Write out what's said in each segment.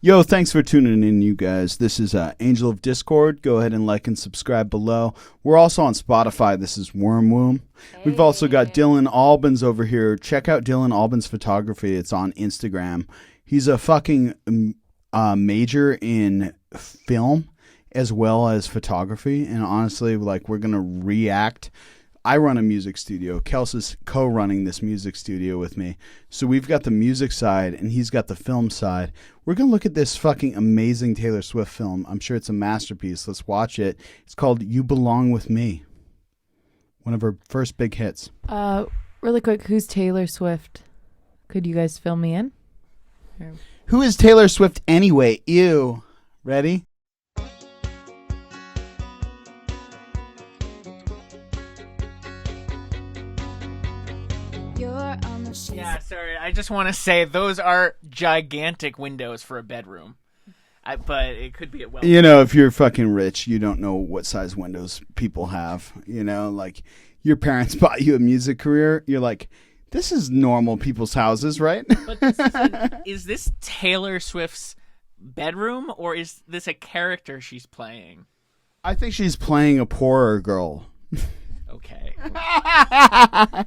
Yo, thanks for tuning in, you guys. This is Angel of Discord. Go ahead and like and subscribe below. We're also on Spotify. This is Wormwomb. Hey. We've also got Dylan Albans over here. Check out Dylan Albans Photography. It's on Instagram. He's a fucking major in film as well as photography. And honestly, like, we're going to react. I run a music studio. Kels is co-running this music studio with me. So we've got the music side and he's got the film side. We're going to look at this fucking amazing Taylor Swift film. I'm sure it's a masterpiece. Let's watch it. It's called You Belong With Me. One of her first big hits. Really quick, who's Taylor Swift? Could you guys fill me in? Who is Taylor Swift anyway? Ew. Ready? Yeah, sorry. I just want to say those are gigantic windows for a bedroom. But it could be a well. You know, if you're fucking rich, you don't know what size windows people have. You know, like your parents bought you a music career. You're like, this is normal people's houses, right? But is this Taylor Swift's bedroom or is this a character she's playing? I think she's playing a poorer girl. Okay.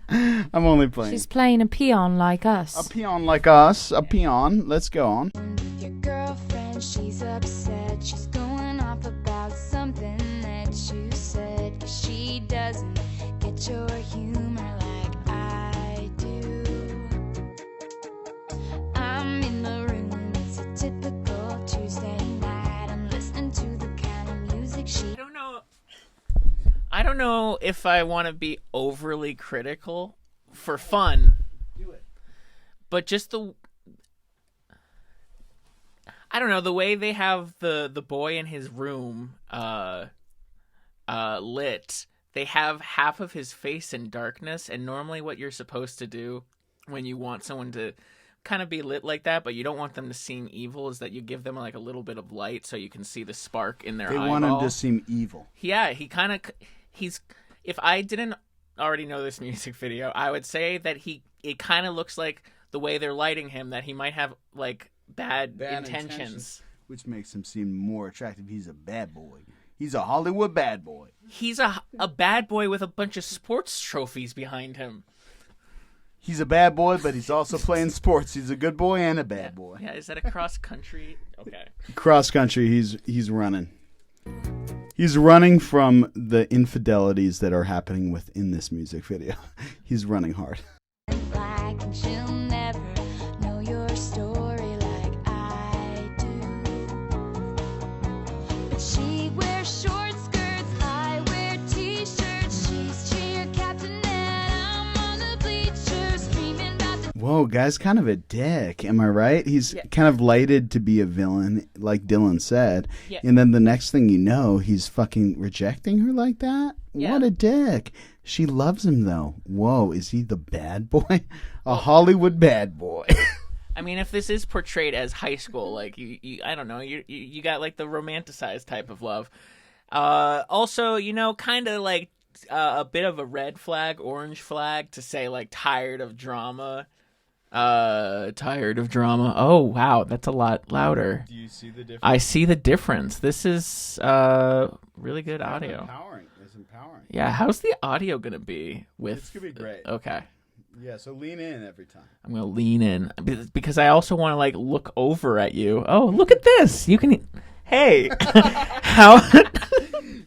I'm only playing. She's playing a peon like us. A peon like us. A peon. Let's go on. Your girlfriend, she's upset. She's going off about something that you said. 'Cause she doesn't get your humor like I do. I'm in the room. It's a typical Tuesday night. I'm listening to the kind of music she... I don't know if I want to be overly critical for fun. Do it. But just I don't know, the way they have the boy in his room lit, they have half of his face in darkness, and normally what you're supposed to do when you want someone to kind of be lit like that, but you don't want them to seem evil, is that you give them like a little bit of light so you can see the spark in their eyeball. They want him to seem evil. Yeah, if I didn't already know this music video, I would say that it kind of looks like the way they're lighting him, that he might have like bad intentions. Which makes him seem more attractive. He's a bad boy. He's a Hollywood bad boy. He's a bad boy with a bunch of sports trophies behind him. He's a bad boy, but he's also playing sports. He's a good boy and a bad boy. Yeah, is that a cross country? Okay. Cross country, he's running. He's running from the infidelities that are happening within this music video. He's running hard. Like, and she'll never know your story like I do. But she wears short skirts, I wear t-shirts. She's cheer captain and I'm on the bleachers screaming about the... Whoa, guy's kind of a dick. Am I right? He's kind of lighted to be a villain, like Dylan said. Yeah. And then the next thing you know, he's fucking rejecting her like that? Yeah. What a dick. She loves him, though. Whoa, is he the bad boy? A Hollywood bad boy. I mean, if this is portrayed as high school, like, you I don't know, you got, like, the romanticized type of love. Also, you know, kind of like a bit of a red flag, orange flag to say, like, tired of drama. Tired of drama. Oh, wow, that's a lot louder. Do you see the difference? I see the difference. This is really good audio. It's empowering. Yeah, how's the audio going to be with... It's going to be great. Okay. Yeah, so lean in every time. I'm going to lean in because I also want to, like, look over at you. Oh, look at this. You can... Hey. How...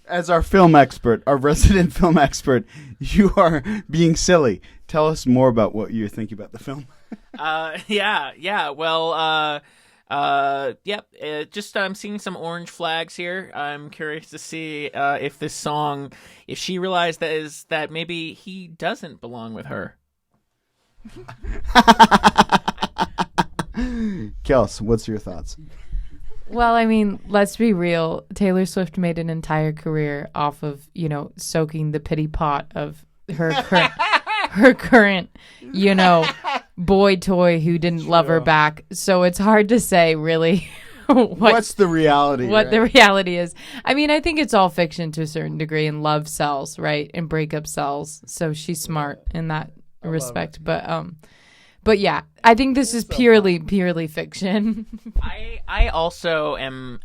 As our film expert, our resident film expert, you are being silly. Tell us more about what you're thinking about the film. Yeah. Well, just I'm seeing some orange flags here. I'm curious to see if this song, if she realized that maybe he doesn't belong with her. Kels, what's your thoughts? Well, I mean, let's be real. Taylor Swift made an entire career off of, you know, soaking the pity pot of her current, you know, boy toy who didn't love her back. So it's hard to say really what's the reality. What the reality is. I mean, I think it's all fiction to a certain degree, and love sells, right? And breakup sells. So she's smart in that respect. But yeah, I think this is purely fiction. I also am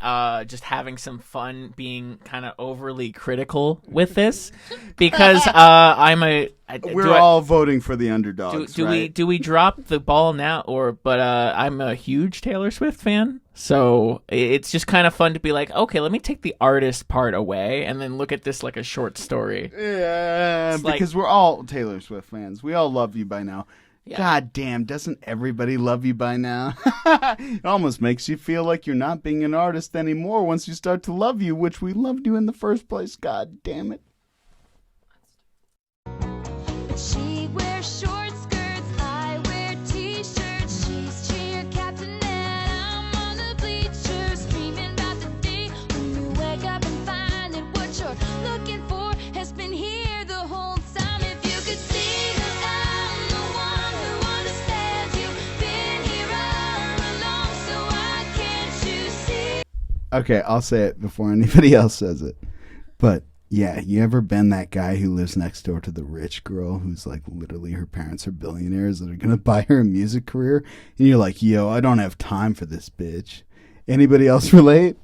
just having some fun being kind of overly critical with this because We're all voting for the underdogs. Do we drop the ball now but I'm a huge Taylor Swift fan, so it's just kind of fun to be like, okay, let me take the artist part away and then look at this like a short story. Yeah, because we're all Taylor Swift fans. We all love you by now. Yeah. God damn, doesn't everybody love you by now? It almost makes you feel like you're not being an artist anymore once you start to love you, which we loved you in the first place. God damn it. She wears short skirts, I wear t-shirts. She's cheer captain and I'm on the bleachers, dreaming about the day when you wake up and find that what you're looking for has been here the whole time. If you could see that I'm the one who understands, you've been here all along, so why can't you see? Okay, I'll say it before anybody else says it. But yeah, you ever been that guy who lives next door to the rich girl who's like literally her parents are billionaires that are going to buy her a music career? And you're like, yo, I don't have time for this bitch. Anybody else relate?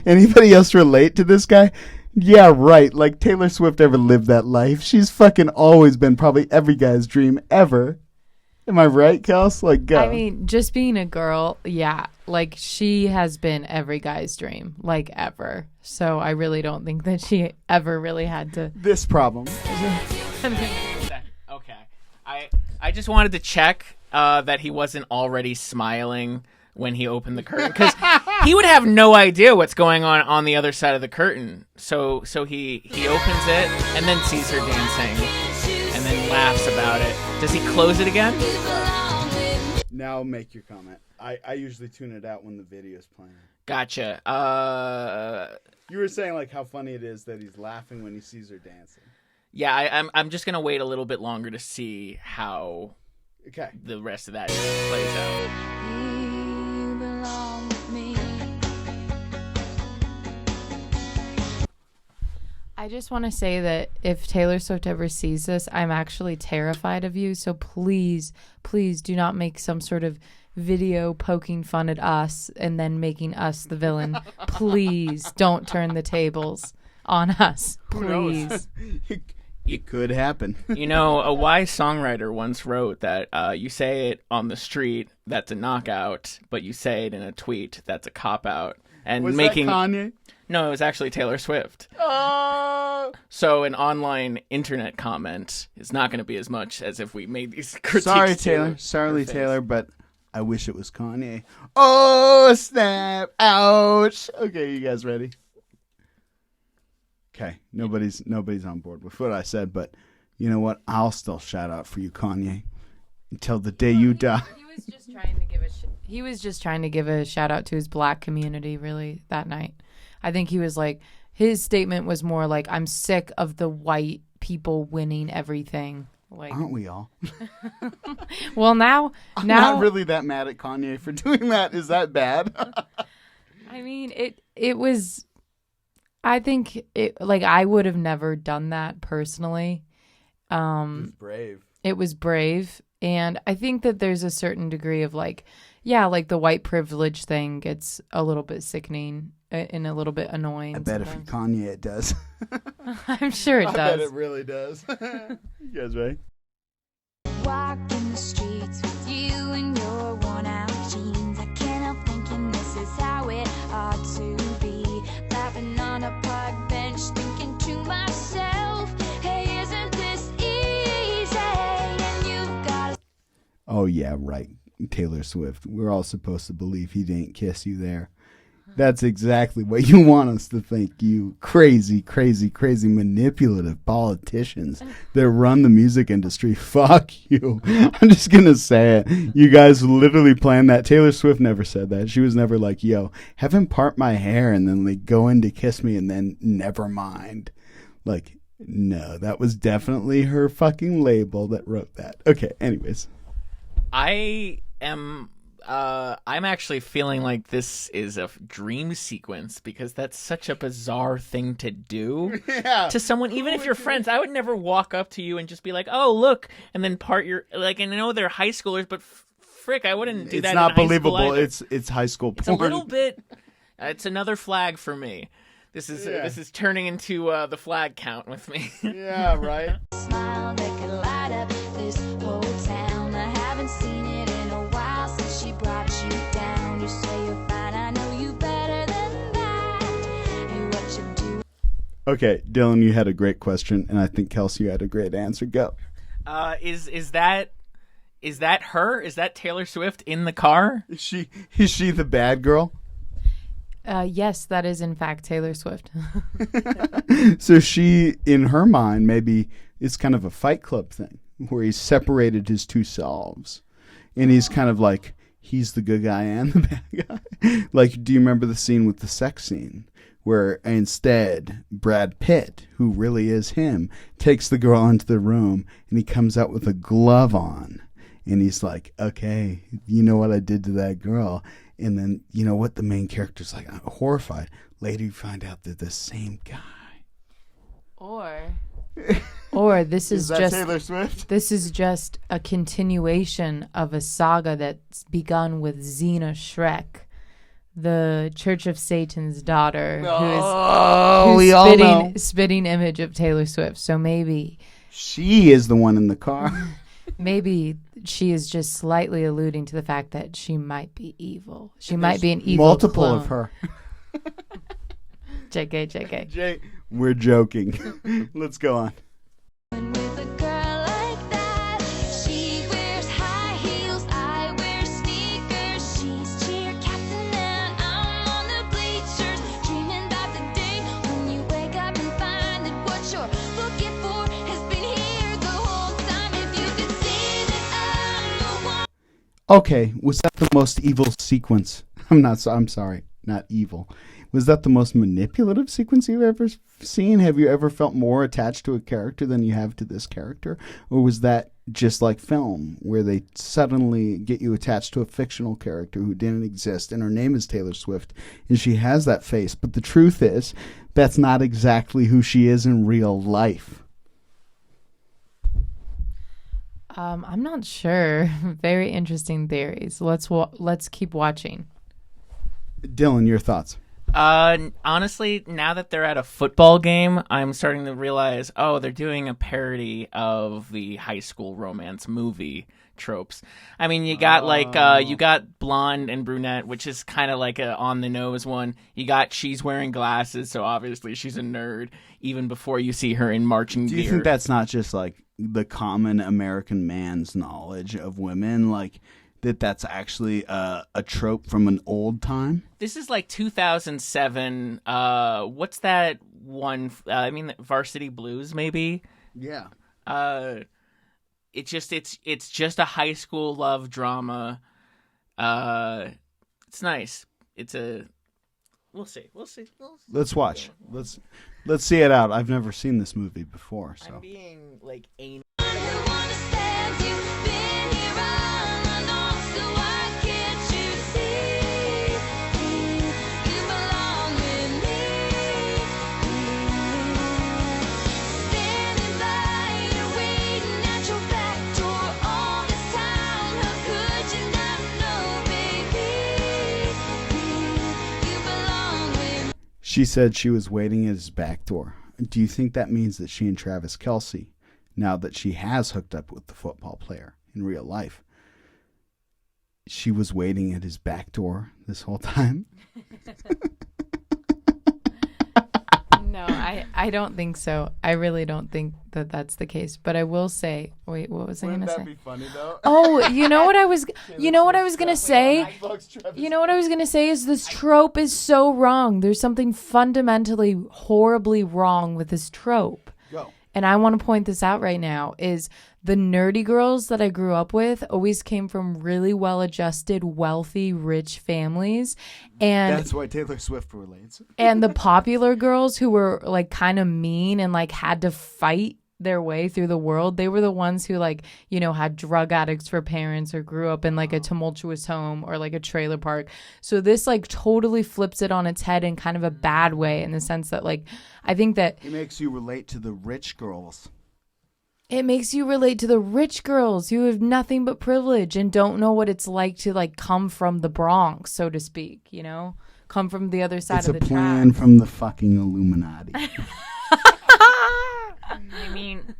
Anybody else relate to this guy? Yeah, right. Like Taylor Swift ever lived that life. She's fucking always been probably every guy's dream ever. Am I right, Kels? Like, go. I mean, just being a girl, yeah. Like, she has been every guy's dream, like, ever. So I really don't think that she ever really had to. This problem. Okay. I just wanted to check that he wasn't already smiling when he opened the curtain, because he would have no idea what's going on the other side of the curtain. So he opens it and then sees her dancing and then laughs about it. Does he close it again? Now make your comment. I usually tune it out when the video's playing. Gotcha. You were saying like how funny it is that he's laughing when he sees her dancing. Yeah, I'm just gonna wait a little bit longer to see how the rest of that plays out. You belong with me. I just want to say that if Taylor Swift ever sees this, I'm actually terrified of you. So please, please do not make some sort of video poking fun at us and then making us the villain. Please don't turn the tables on us. Please. It could happen. You know, a wise songwriter once wrote that you say it on the street, that's a knockout, but you say it in a tweet, that's a cop-out. And Was that Kanye? No, it was actually Taylor Swift. Oh! So an online internet comment is not going to be as much as if we made these critiques. Sorry, Taylor. Sorry, Taylor, but I wish it was Kanye. Oh, snap. Ouch. Okay, you guys ready? Okay, nobody's on board with what I said, but you know what? I'll still shout out for you, Kanye, until the day you die. He was just trying to give he was just trying to give a shout out to his black community, really, that night. I think he was like, his statement was more like, I'm sick of the white people winning everything. Like, aren't we all? Well, now I'm not really that mad at Kanye for doing that. Is that bad? I mean, it was. I think it, like, I would have never done that personally. It was brave. It was brave. And I think that there's a certain degree of like, yeah, like the white privilege thing gets a little bit sickening and a little bit annoying. I bet sometimes. if Kanye it does. I'm sure it does. I bet it really does. You guys ready? Walking the streets with you in your worn out jeans. I can't help thinking this is how it ought to be. Laughing on a park bench, thinking to myself, hey, isn't this easy? And you've got. Oh yeah, right. Taylor Swift. We're all supposed to believe he didn't kiss you there. That's exactly what you want us to think, you crazy, crazy, crazy manipulative politicians that run the music industry. Fuck you. I'm just going to say it. You guys literally planned that. Taylor Swift never said that. She was never like, yo, have him part my hair and then like go in to kiss me and then never mind. Like, no, that was definitely her fucking label that wrote that. Okay, anyways. I am I'm actually feeling like this is a dream sequence because that's such a bizarre thing to do to someone. Even if you're friends, I would never walk up to you and just be like, "Oh, look," and then part your like. And I know they're high schoolers, but frick, I wouldn't do that. It's not in high believable. School either. It's high school It's porn. a little bit. It's another flag for me. This is turning into the flag count with me. Yeah, right. Smile that could light up this whole town. I haven't seen it in a while since she brought you down. You say you're fine, I know you better than that. Hey, what you do? Okay, Dylan, you had a great question, and I think Kelsey, you had a great answer. Go. Is that her? Is that Taylor Swift in the car? Is she the bad girl? Yes, that is in fact Taylor Swift. So she, in her mind, maybe it's kind of a Fight Club thing where he's separated his two selves, and he's kind of like he's the good guy and the bad guy. Like, do you remember the scene with the sex scene where instead Brad Pitt, who really is him, takes the girl into the room and he comes out with a glove on, and he's like, "Okay, you know what I did to that girl." And then, you know what? The main character's like horrified. Later, you find out they're the same guy. Or this is that just Taylor Swift? This is just a continuation of a saga that's begun with Xena Shrek, the Church of Satan's daughter, who's spitting image of Taylor Swift. So maybe She is the one in the car. maybe she is just slightly alluding to the fact that she might be evil. She might be an evil Multiple clone. of her. JK. Jay, we're joking. Let's go on. With a girl like that, she wears high heels, I wear sneakers. She's cheer captain and I'm on the bleachers, dreaming about the day when you wake up and find that what you're looking for has been here the whole time. If you could see that I'm the one. Okay, was that the most evil sequence? I'm sorry, not evil. Was that the most manipulative sequence you've ever seen? Have you ever felt more attached to a character than you have to this character? Or was that just like film, where they suddenly get you attached to a fictional character who didn't exist, and her name is Taylor Swift, and she has that face, but the truth is, that's not exactly who she is in real life. I'm not sure. Very interesting theories. Let's keep watching. Dylan, your thoughts? Honestly, now that they're at a football game, I'm starting to realize, oh, they're doing a parody of the high school romance movie tropes. I mean, you got you got blonde and brunette, which is kind of like a on the nose one. You got she's wearing glasses, so obviously she's a nerd even before you see her in marching gear. Do you think that's not just like the common American man's knowledge of women, like that's actually a trope from an old time? This is like 2007. What's that one? I mean, Varsity Blues, maybe. Yeah. It's just a high school love drama. It's nice. We'll see. Let's watch. Let's see it out. I've never seen this movie before, so. I'm being like anal. She said she was waiting at his back door. Do you think that means that she and Travis Kelce, now that she has hooked up with the football player in real life, she was waiting at his back door this whole time? No, I don't think so. I really don't think that that's the case. But I will say, wait, what was I going to say? Wouldn't that be funny though? Oh, you know what I was going to say? You know what I was going to say is this trope is so wrong. There's something fundamentally horribly wrong with this trope. Go. And I want to point this out right now, is the nerdy girls that I grew up with always came from really well-adjusted, wealthy, rich families. And that's why Taylor Swift relates. and the popular girls who were like kind of mean and like had to fight their way through the world. They were the ones who like, you know, had drug addicts for parents or grew up in like a tumultuous home or like a trailer park. So this like totally flips it on its head in kind of a bad way, in the sense that like, I think that It makes you relate to the rich girls. it makes you relate to the rich girls who have nothing but privilege and don't know what it's like to like come from the Bronx, so to speak, you know, come from the other side It's of a the plan tracks. from the fucking Illuminati. I mean,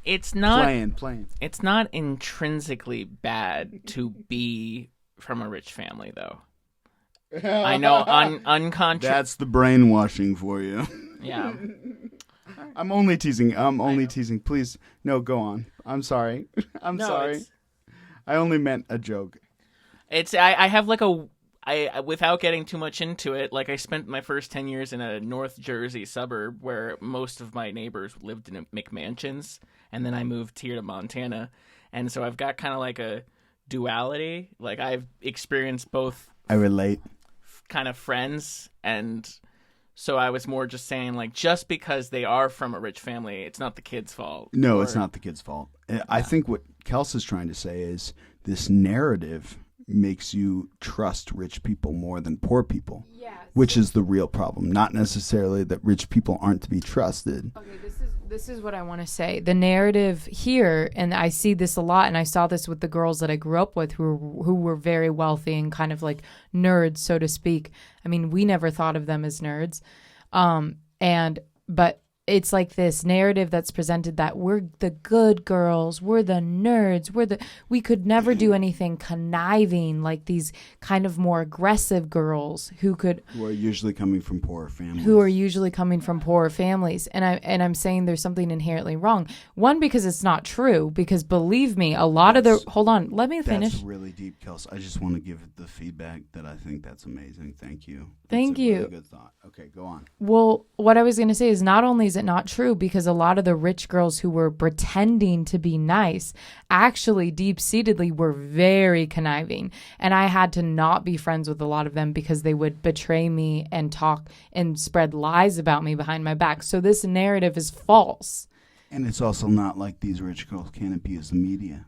it's not playing. it's not intrinsically bad to be from a rich family, though. I know, unconscious. That's the brainwashing for you. Yeah. I'm only teasing. Teasing. Please, no, go on. I'm sorry. I'm sorry. I only meant a joke. It's I have like without getting too much into it, like I spent my first 10 years in a North Jersey suburb where most of my neighbors lived in McMansions, and then I moved here to Montana, and so I've got kind of like a duality. Like I've experienced both I relate. kind of friends, and so I was more just saying, like, just because they are from a rich family, it's not the kid's fault. No, it's not the kid's fault. I think what Kels is trying to say is this narrative makes you trust rich people more than poor people, which is the real problem. Not necessarily that rich people aren't to be trusted. Okay, this is what I want to say. The narrative here, and I see this a lot, and I saw this with the girls that I grew up with who were very wealthy and kind of like nerds, so to speak. I mean, we never thought of them as nerds. But it's like this narrative that's presented that we're the good girls, we're the nerds, we could never do anything conniving like these kind of more aggressive girls who are usually coming from poorer families. And I'm saying there's something inherently wrong. One, because it's not true, because believe me, a lot of the, hold on, let me finish. That's really deep, Kels. I just want to give the feedback that I think that's amazing. Thank you. Thank That's a you. Really good thought. Okay, go on. Well, what I was going to say is not only is it not true, because a lot of the rich girls who were pretending to be nice actually deep-seatedly were very conniving. And I had to not be friends with a lot of them because they would betray me and talk and spread lies about me behind my back. So this narrative is false. And it's also not like these rich girls can't abuse the media.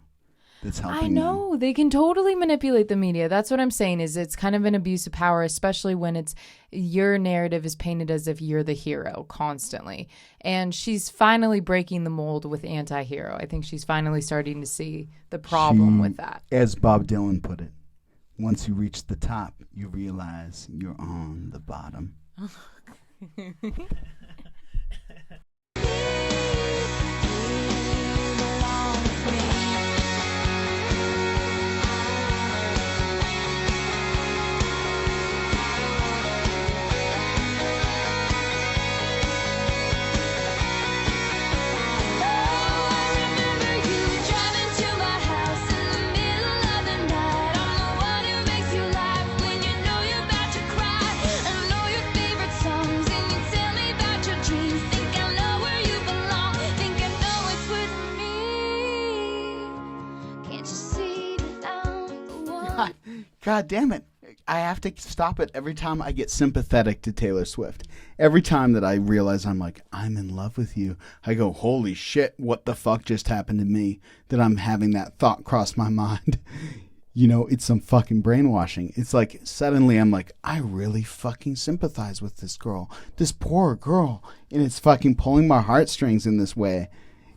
That's helping I know. They can totally manipulate the media. That's what I'm saying, is it's kind of an abuse of power, especially when it's your narrative is painted as if you're the hero constantly. And she's finally breaking the mold with anti-hero. I think she's finally starting to see the problem with that. As Bob Dylan put it, once you reach the top, you realize you're on the bottom. God damn it. I have to stop it every time I get sympathetic to Taylor Swift. Every time that I realize I'm like, I'm in love with you, I go, holy shit, what the fuck just happened to me that I'm having that thought cross my mind? You know, it's some fucking brainwashing. It's like suddenly I'm like, I really fucking sympathize with this girl, this poor girl. And it's fucking pulling my heartstrings in this way.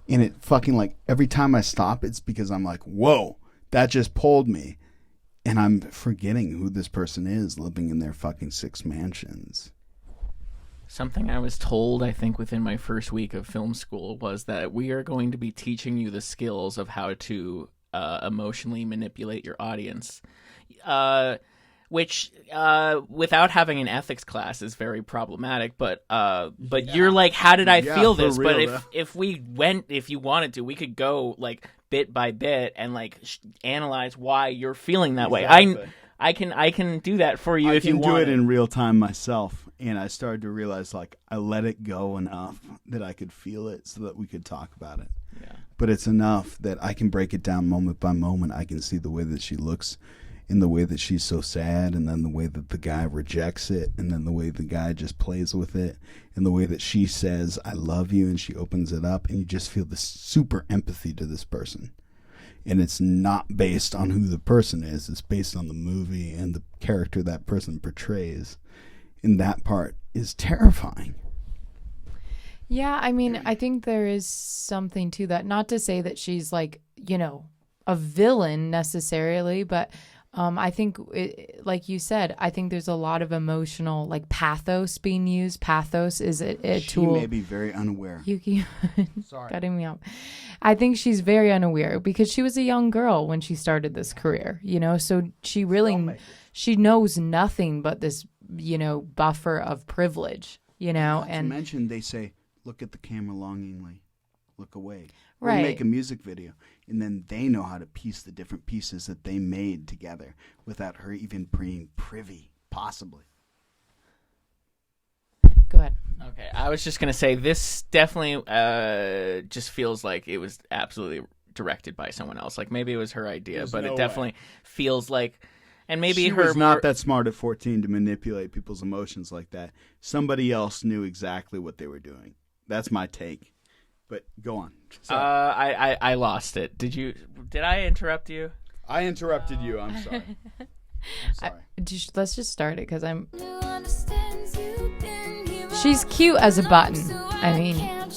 And it fucking like every time I stop, it's because I'm like, whoa, that just pulled me. And I'm forgetting who this person is living in their fucking 6 mansions. Something I was told, I think, within my first week of film school was that we are going to be teaching you the skills of how to emotionally manipulate your audience. Which, without having an ethics class, is very problematic. But you're like, how did I feel this? Real, but if you wanted to, we could go like bit by bit and like analyze why you're feeling that way. I can do that for you if you want. I can do it in real time myself, and I started to realize like I let it go enough that I could feel it, so that we could talk about it. Yeah. But it's enough that I can break it down moment by moment. I can see the way that she looks in the way that she's so sad, and then the way that the guy rejects it, and then the way the guy just plays with it, and the way that she says, I love you, and she opens it up, and you just feel this super empathy to this person. And it's not based on who the person is. It's based on the movie and the character that person portrays. And that part is terrifying. Yeah, I mean, I think there is something to that. Not to say that she's like, you know, a villain necessarily, but I think, like you said, I think there's a lot of emotional, like pathos being used. Pathos is a tool. She may be very unaware. You keep Sorry. cutting me off. I think she's very unaware because she was a young girl when she started this career, you know, so she really, she knows nothing but this, you know, buffer of privilege, you know. Not and to mention, they say, look at the camera longingly, look away. Right. Or make a music video. And then they know how to piece the different pieces that they made together without her even being privy, possibly. Go ahead. Okay, I was just gonna say this definitely just feels like it was absolutely directed by someone else. Like maybe it was her idea, There's but no it definitely feels like, and maybe she her was not that smart at 14 to manipulate people's emotions like that. Somebody else knew exactly what they were doing. That's my take. But go on. Sorry. I lost it. Did I interrupt you? I interrupted you. I'm sorry. I'm sorry. Let's just start it because she's cute as a button. I mean,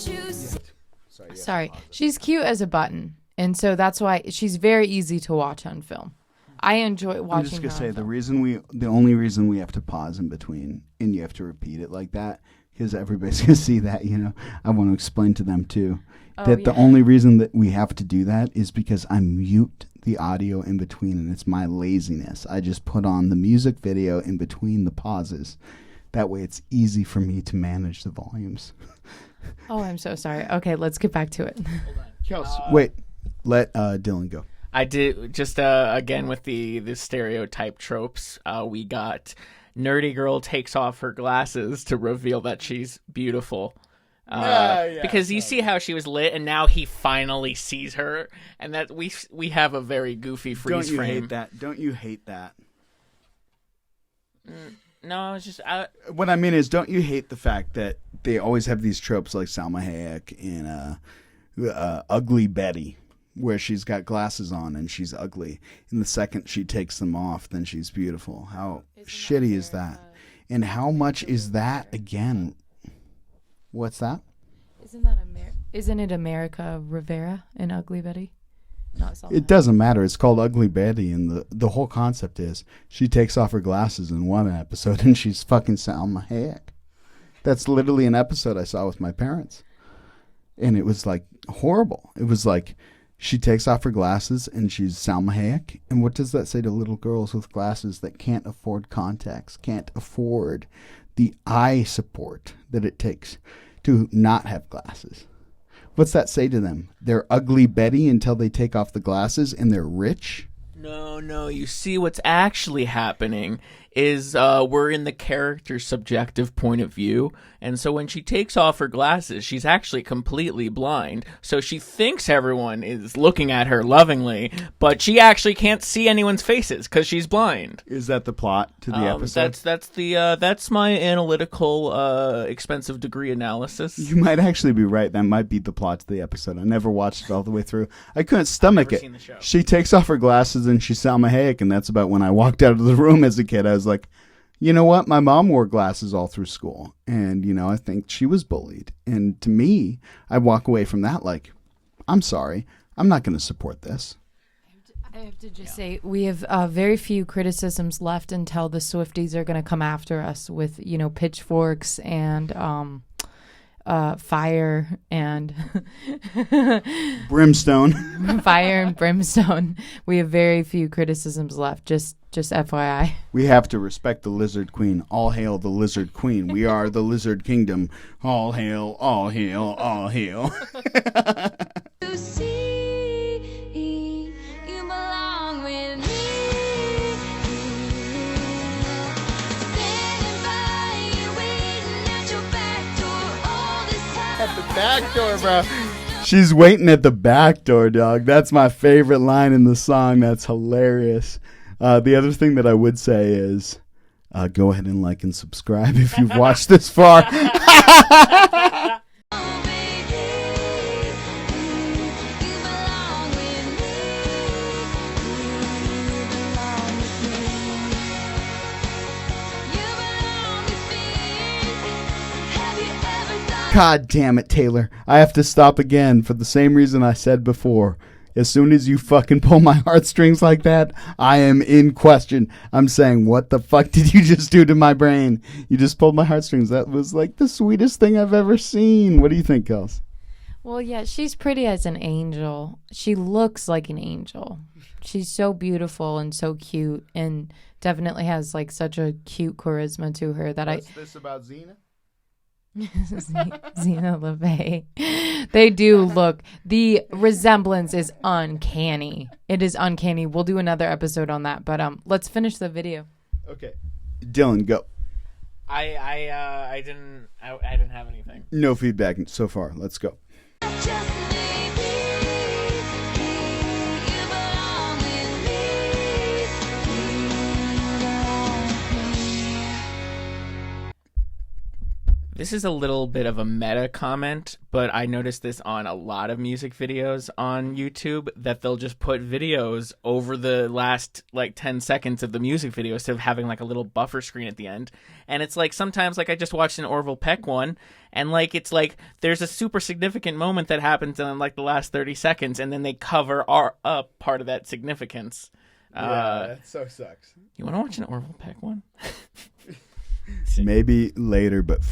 sorry. She's cute as a button. And so that's why she's very easy to watch on film. I enjoy watching her. I'm just going to say the only reason we have to pause in between and you have to repeat it like that, because everybody's going to see that, you know. I want to explain to them too the only reason that we have to do that is because I mute the audio in between, and it's my laziness. I just put on the music video in between the pauses. That way it's easy for me to manage the volumes. Oh, I'm so sorry. Okay, let's get back to it. Wait, let Dylan go. I did just again with the stereotype tropes. We got nerdy girl takes off her glasses to reveal that she's beautiful. Because you see how she was lit, and now he finally sees her, and that we have a very goofy freeze frame. Don't you hate that? No, it's just what I mean is, don't you hate the fact that they always have these tropes like Salma Hayek in Ugly Betty, where she's got glasses on and she's ugly, and the second she takes them off, then she's beautiful. How shitty is that? And how much is that again? What's that? Isn't it America Rivera in Ugly Betty? Not Salma. It doesn't matter. It's called Ugly Betty, and the whole concept is she takes off her glasses in one episode and she's fucking Salma Hayek. That's literally an episode I saw with my parents, and it was like horrible. It was like she takes off her glasses and she's Salma Hayek. And what does that say to little girls with glasses that can't afford contacts, can't afford the eye support that it takes to not have glasses? What's that say to them? They're Ugly Betty until they take off the glasses and they're rich? No. You see, what's actually happening is we're in the character's subjective point of view. And so when she takes off her glasses, she's actually completely blind. So she thinks everyone is looking at her lovingly, but she actually can't see anyone's faces because she's blind. Is that the plot to the episode? That's my analytical expensive degree analysis. You might actually be right. That might be the plot to the episode. I never watched it all the way through. I couldn't stomach it. Seen the show. She takes off her glasses and she's Salma Hayek, and that's about when I walked out of the room as a kid. I was like, you know what? My mom wore glasses all through school, and, you know, I think she was bullied. And to me, I walk away from that like, I'm sorry. I'm not going to support this. I have to just say, we have very few criticisms left until the Swifties are going to come after us with, you know, pitchforks and fire and Brimstone. fire and brimstone. We have very few criticisms left. Just FYI. We have to respect the Lizard Queen. All hail the Lizard Queen. We are the Lizard Kingdom. All hail, all hail, all hail. To see you belong with me. Standing by you, waiting at your back door all this time. At the back door, bro. She's waiting at the back door, dog. That's my favorite line in the song. That's hilarious. The other thing that I would say is go ahead and like and subscribe if you've watched this far. God damn it, Taylor. I have to stop again for the same reason I said before. As soon as you fucking pull my heartstrings like that, I am in question. I'm saying, what the fuck did you just do to my brain? You just pulled my heartstrings. That was like the sweetest thing I've ever seen. What do you think, Kels? Well, yeah, she's pretty as an angel. She looks like an angel. She's so beautiful and so cute, and definitely has like such a cute charisma to her that What's this about Xena? Xena LaVey. They do look. The resemblance is uncanny. It is uncanny. We'll do another episode on that, but let's finish the video. Okay, Dylan, go. I didn't have anything. No feedback so far. Let's go. This is a little bit of a meta comment, but I noticed this on a lot of music videos on YouTube, that they'll just put videos over the last like 10 seconds of the music video instead of having like a little buffer screen at the end. And it's like sometimes, like I just watched an Orville Peck one, and like it's like there's a super significant moment that happens in like the last 30 seconds, and then they cover up part of that significance. That so sucks. You want to watch an Orville Peck one? Maybe later, but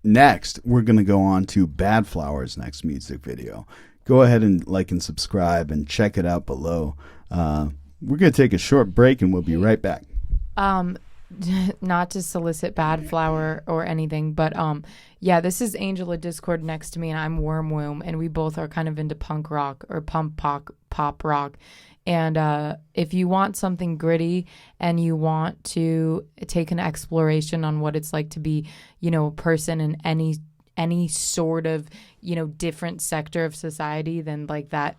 next, we're going to go on to Bad Flower's next music video. Go ahead and like and subscribe and check it out below. We're going to take a short break and we'll be right back. Not to solicit Bad Flower or anything, but yeah, this is Angel of Discord next to me, and I'm Worm Womb, and we both are kind of into punk rock or pop rock. And if you want something gritty and you want to take an exploration on what it's like to be, a person in any sort of, different sector of society than like that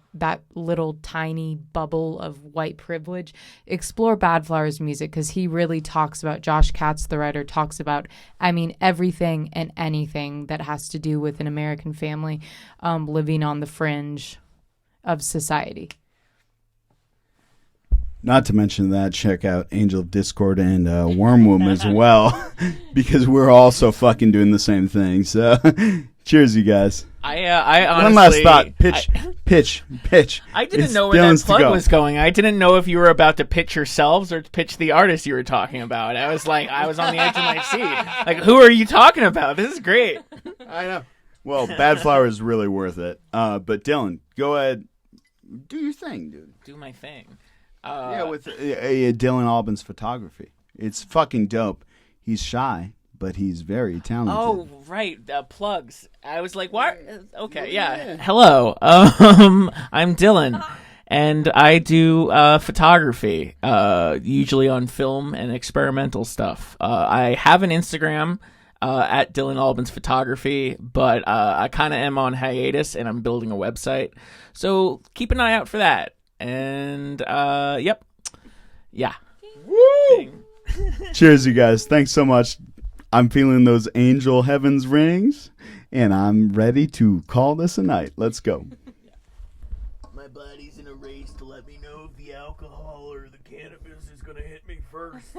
little tiny bubble of white privilege, explore Bad Flower's music, because he really talks about, Josh Katz, the writer, talks about, everything and anything that has to do with an American family living on the fringe of society. Not to mention that, check out Angel of Discord and Wormwomb as well, because we're also fucking doing the same thing. So, cheers, you guys. I honestly, one last thought. Pitch. I didn't It's know where Dylan's that plug to go. was going. I didn't know if you were about to pitch yourselves or to pitch the artist you were talking about. I was on the edge of my seat. Like, who are you talking about? This is great. I know. Well, Bad Flower is really worth it. But Dylan, go ahead, do your thing, dude. Do my thing. With Dylan Albin's photography. It's fucking dope. He's shy, but he's very talented. Oh, right. Plugs. I was like, what? Okay, yeah. Hello. I'm Dylan, and I do photography, usually on film and experimental stuff. I have an Instagram at Dylan Albin's Photography, but I kind of am on hiatus, and I'm building a website. So keep an eye out for that. And, yep. Yeah. Woo! Cheers, you guys. Thanks so much. I'm feeling those angel heavens rings, and I'm ready to call this a night. Let's go. My body's in a race to let me know if the alcohol or the cannabis is going to hit me first.